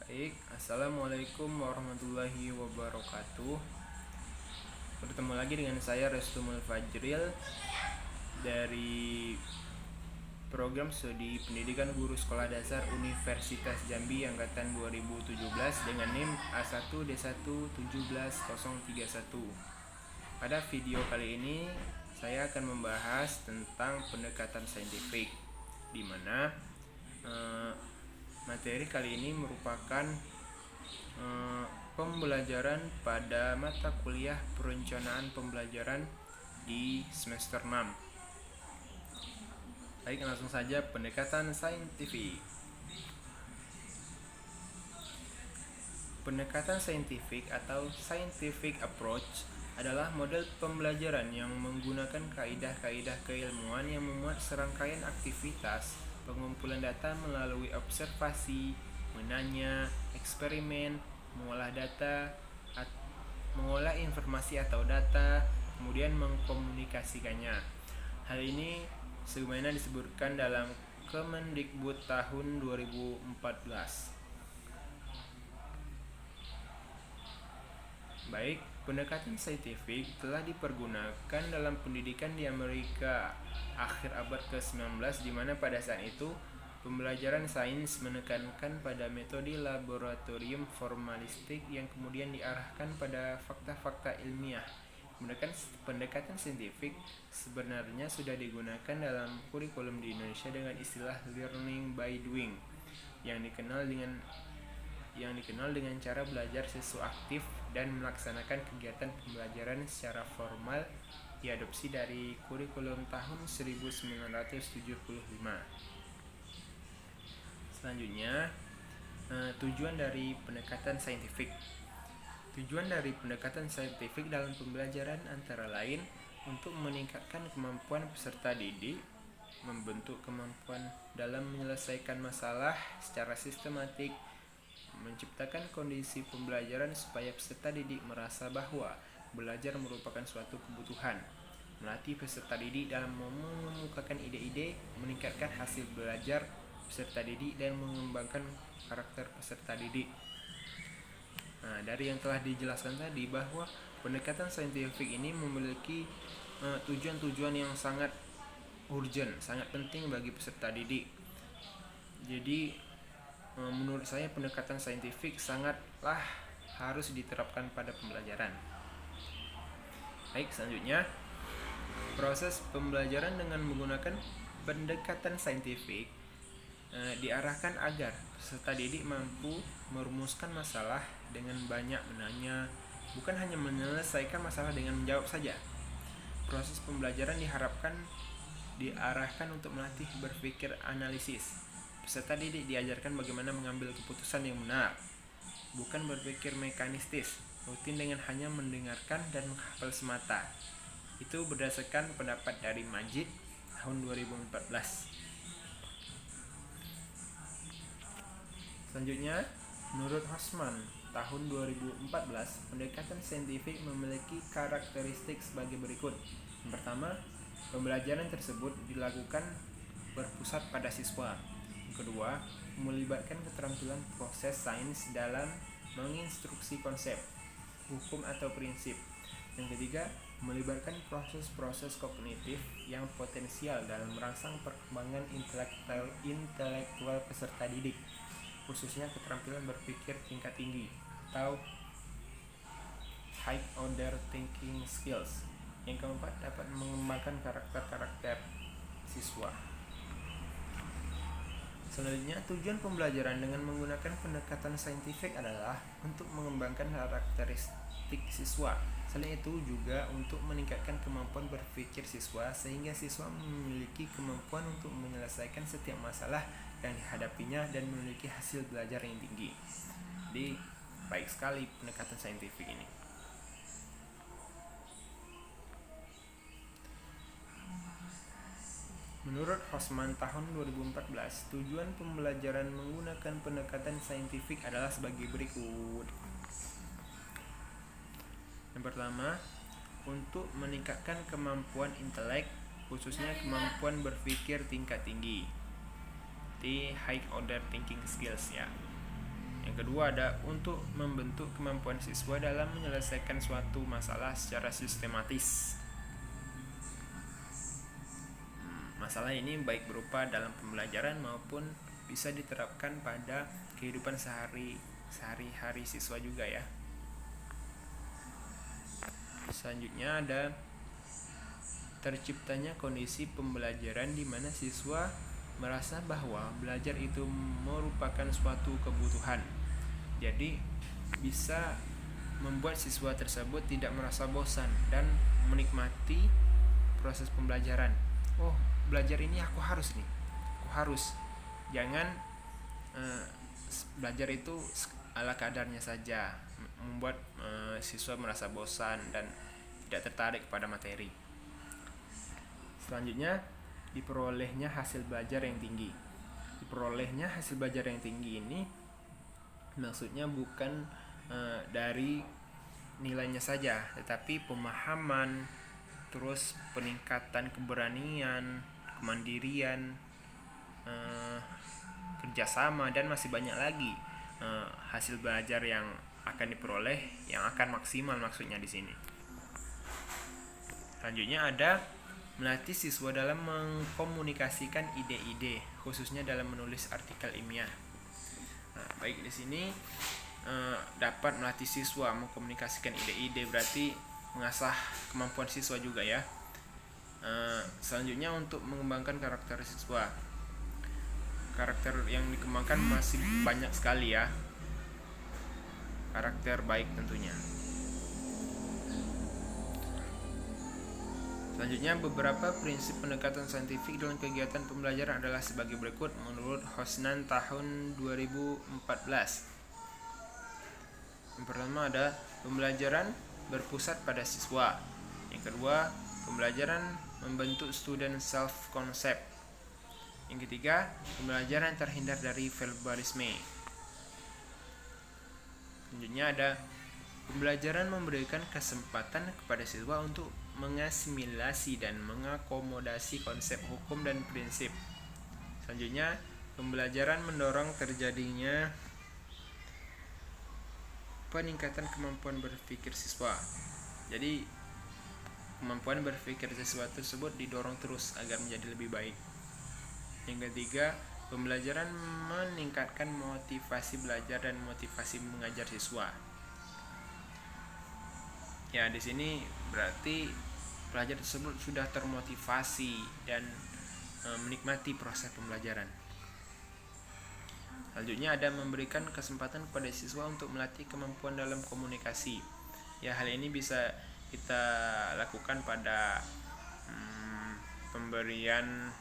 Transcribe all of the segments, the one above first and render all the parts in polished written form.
Baik, Assalamualaikum warahmatullahi wabarakatuh. Bertemu lagi dengan saya Restumul Fajril dari program studi Pendidikan Guru Sekolah Dasar Universitas Jambi angkatan 2017 dengan NIM A1D1 17031. Pada video kali ini saya akan membahas tentang pendekatan saintifik, di mana materi kali ini merupakan pembelajaran pada mata kuliah perencanaan pembelajaran di semester 6. Baik, langsung saja pendekatan saintifik. Pendekatan saintifik atau scientific approach adalah model pembelajaran yang menggunakan kaidah-kaidah keilmuan yang memuat serangkaian aktivitas pengumpulan data melalui observasi, menanya, eksperimen, mengolah informasi atau data, kemudian mengkomunikasikannya. Hal ini sebagaimana disebutkan dalam Kemendikbud tahun 2014. Baik, pendekatan saintifik telah dipergunakan dalam pendidikan di Amerika akhir abad ke-19, di mana pada saat itu pembelajaran sains menekankan pada metode laboratorium formalistik yang kemudian diarahkan pada fakta-fakta ilmiah. Pendekatan saintifik sebenarnya sudah digunakan dalam kurikulum di Indonesia dengan istilah learning by doing, yang dikenal dengan cara belajar siswa aktif dan melaksanakan kegiatan pembelajaran secara formal, diadopsi dari kurikulum tahun 1975. Selanjutnya, tujuan dari pendekatan saintifik. Tujuan dari pendekatan saintifik dalam pembelajaran antara lain untuk meningkatkan kemampuan peserta didik, membentuk kemampuan dalam menyelesaikan masalah secara sistematik, menciptakan kondisi pembelajaran supaya peserta didik merasa bahwa belajar merupakan suatu kebutuhan, melatih peserta didik dalam mengemukakan ide-ide, meningkatkan hasil belajar peserta didik, dan mengembangkan karakter peserta didik. Dari yang telah dijelaskan tadi, bahwa pendekatan saintifik ini memiliki tujuan-tujuan yang sangat urgent, sangat penting bagi peserta didik. Jadi menurut saya pendekatan saintifik sangatlah harus diterapkan pada pembelajaran. Baik, selanjutnya proses pembelajaran dengan menggunakan pendekatan saintifik diarahkan agar peserta didik mampu merumuskan masalah dengan banyak menanya, bukan hanya menyelesaikan masalah dengan menjawab saja. Proses pembelajaran diarahkan untuk melatih berpikir analisis. Peserta didik diajarkan bagaimana mengambil keputusan yang benar, bukan berpikir mekanistis, rutin dengan hanya mendengarkan dan menghafal semata. Itu berdasarkan pendapat dari Majid tahun 2014. Selanjutnya, menurut Hosman tahun 2014, pendekatan saintifik memiliki karakteristik sebagai berikut. Yang pertama, pembelajaran tersebut dilakukan berpusat pada siswa. Yang kedua, melibatkan keterampilan proses sains dalam menginstruksi konsep, hukum atau prinsip. Yang ketiga, melibatkan proses-proses kognitif yang potensial dalam merangsang perkembangan intelektual peserta didik, khususnya keterampilan berpikir tingkat tinggi atau high order thinking skills. Yang keempat, dapat mengembangkan karakter siswa. Selanjutnya, tujuan pembelajaran dengan menggunakan pendekatan saintifik adalah untuk mengembangkan karakteristik siswa. Selain itu juga untuk meningkatkan kemampuan berpikir siswa, sehingga siswa memiliki kemampuan untuk menyelesaikan setiap masalah yang dihadapinya dan memiliki hasil belajar yang tinggi. Jadi baik sekali pendekatan saintifik ini. Menurut Hosman tahun 2014, tujuan pembelajaran menggunakan pendekatan saintifik adalah sebagai berikut. Yang pertama, untuk meningkatkan kemampuan intelek, khususnya kemampuan berpikir tingkat tinggi, di high order thinking skills ya. Yang kedua ada untuk membentuk kemampuan siswa dalam menyelesaikan suatu masalah secara sistematis. Masalah ini baik berupa dalam pembelajaran maupun bisa diterapkan pada kehidupan sehari-hari siswa juga ya. Selanjutnya ada terciptanya kondisi pembelajaran di mana siswa merasa bahwa belajar itu merupakan suatu kebutuhan. Jadi bisa membuat siswa tersebut tidak merasa bosan dan menikmati proses pembelajaran. Oh, belajar ini aku harus. Jangan belajar itu ala kadarnya saja, membuat siswa merasa bosan dan tidak tertarik pada materi. Selanjutnya, diperolehnya hasil belajar yang tinggi. Diperolehnya hasil belajar yang tinggi ini maksudnya bukan dari nilainya saja, tetapi pemahaman, terus peningkatan keberanian, kemandirian, kerjasama, dan masih banyak lagi hasil belajar yang akan diperoleh, yang akan maksimal maksudnya di sini. Selanjutnya ada melatih siswa dalam mengkomunikasikan ide-ide, khususnya dalam menulis artikel ilmiah. Baik, di sini dapat melatih siswa mengkomunikasikan ide-ide, berarti mengasah kemampuan siswa juga ya. Selanjutnya untuk mengembangkan karakter siswa. Karakter yang dikembangkan masih banyak sekali ya. Karakter baik tentunya. Selanjutnya, beberapa prinsip pendekatan saintifik dalam kegiatan pembelajaran adalah sebagai berikut menurut Hosnan tahun 2014. Yang pertama ada pembelajaran berpusat pada siswa. Yang kedua, pembelajaran membentuk student self concept. Yang ketiga, pembelajaran terhindar dari verbalisme. Selanjutnya ada pembelajaran memberikan kesempatan kepada siswa untuk mengasimilasi dan mengakomodasi konsep hukum dan prinsip. Selanjutnya, pembelajaran mendorong terjadinya peningkatan kemampuan berpikir siswa. Jadi, kemampuan berpikir siswa tersebut didorong terus agar menjadi lebih baik. Yang ketiga, pembelajaran meningkatkan motivasi belajar dan motivasi mengajar siswa. Ya, di sini berarti pelajar tersebut sudah termotivasi dan menikmati proses pembelajaran. Selanjutnya ada memberikan kesempatan kepada siswa untuk melatih kemampuan dalam komunikasi. Ya, hal ini bisa kita lakukan pada pemberian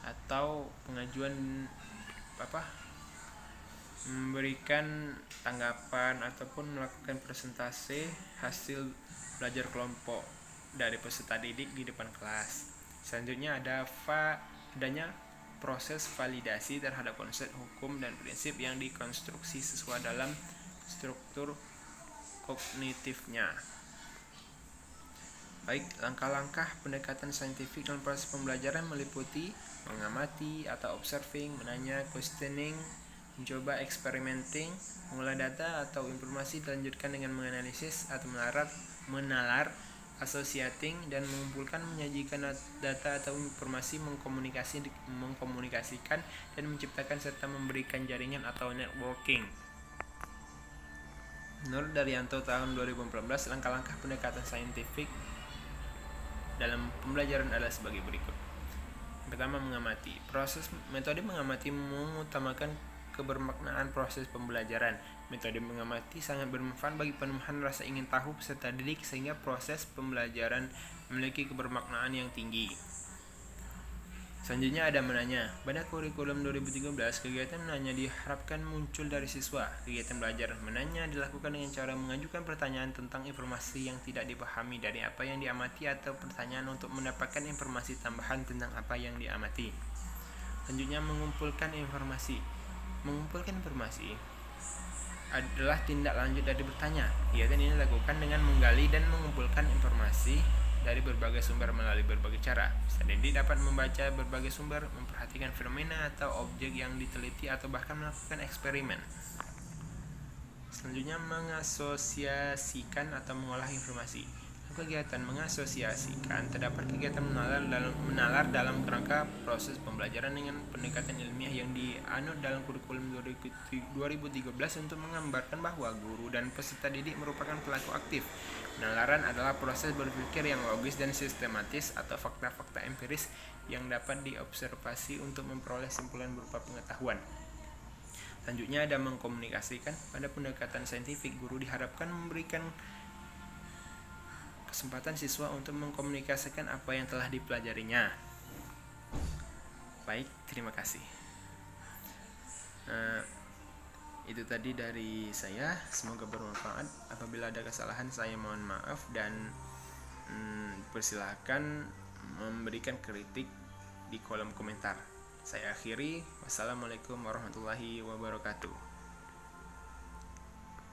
atau pengajuan memberikan tanggapan ataupun melakukan presentasi hasil belajar kelompok dari peserta didik di depan kelas. Selanjutnya adanya proses validasi terhadap konsep hukum dan prinsip yang dikonstruksi siswa dalam struktur kognitifnya. Baik, langkah-langkah pendekatan saintifik dalam proses pembelajaran meliputi mengamati atau observing, menanya, questioning, mencoba, experimenting, mengolah data atau informasi, dilanjutkan dengan menganalisis atau menalar, associating, dan mengumpulkan, menyajikan data atau informasi, mengkomunikasikan, dan menciptakan serta memberikan jaringan atau networking. Menurut Daryanto tahun 2014, langkah-langkah pendekatan saintifik dalam pembelajaran adalah sebagai berikut. Pertama, mengamati. Metode mengamati mengutamakan kebermaknaan proses pembelajaran. Metode mengamati sangat bermanfaat bagi pemenuhan rasa ingin tahu peserta didik sehingga proses pembelajaran memiliki kebermaknaan yang tinggi. Selanjutnya ada menanya. Pada kurikulum 2013, kegiatan menanya diharapkan muncul dari siswa. Kegiatan belajar menanya dilakukan dengan cara mengajukan pertanyaan tentang informasi yang tidak dipahami dari apa yang diamati atau pertanyaan untuk mendapatkan informasi tambahan tentang apa yang diamati. Selanjutnya, mengumpulkan informasi. Mengumpulkan informasi adalah tindak lanjut dari bertanya. Kegiatan ini dilakukan dengan menggali dan mengumpulkan informasi dari berbagai sumber melalui berbagai cara. Peserta didik dapat membaca berbagai sumber, memperhatikan fenomena atau objek yang diteliti, atau bahkan melakukan eksperimen. Selanjutnya, mengasosiasikan atau mengolah informasi. Kegiatan mengasosiasikan terdapat kegiatan menalar dalam kerangka proses pembelajaran dengan pendekatan ilmiah yang dianut dalam kurikulum 2013 untuk menggambarkan bahwa guru dan peserta didik merupakan pelaku aktif. Penalaran adalah proses berpikir yang logis dan sistematis atau fakta-fakta empiris yang dapat diobservasi untuk memperoleh simpulan berupa pengetahuan. Selanjutnya ada mengkomunikasikan. Pada pendekatan saintifik, guru diharapkan memberikan kesempatan siswa untuk mengkomunikasikan apa yang telah dipelajarinya. Baik, terima kasih. Itu tadi dari saya, semoga bermanfaat. Apabila ada kesalahan saya mohon maaf dan persilahkan memberikan kritik di kolom komentar. Saya akhiri, wassalamualaikum warahmatullahi wabarakatuh.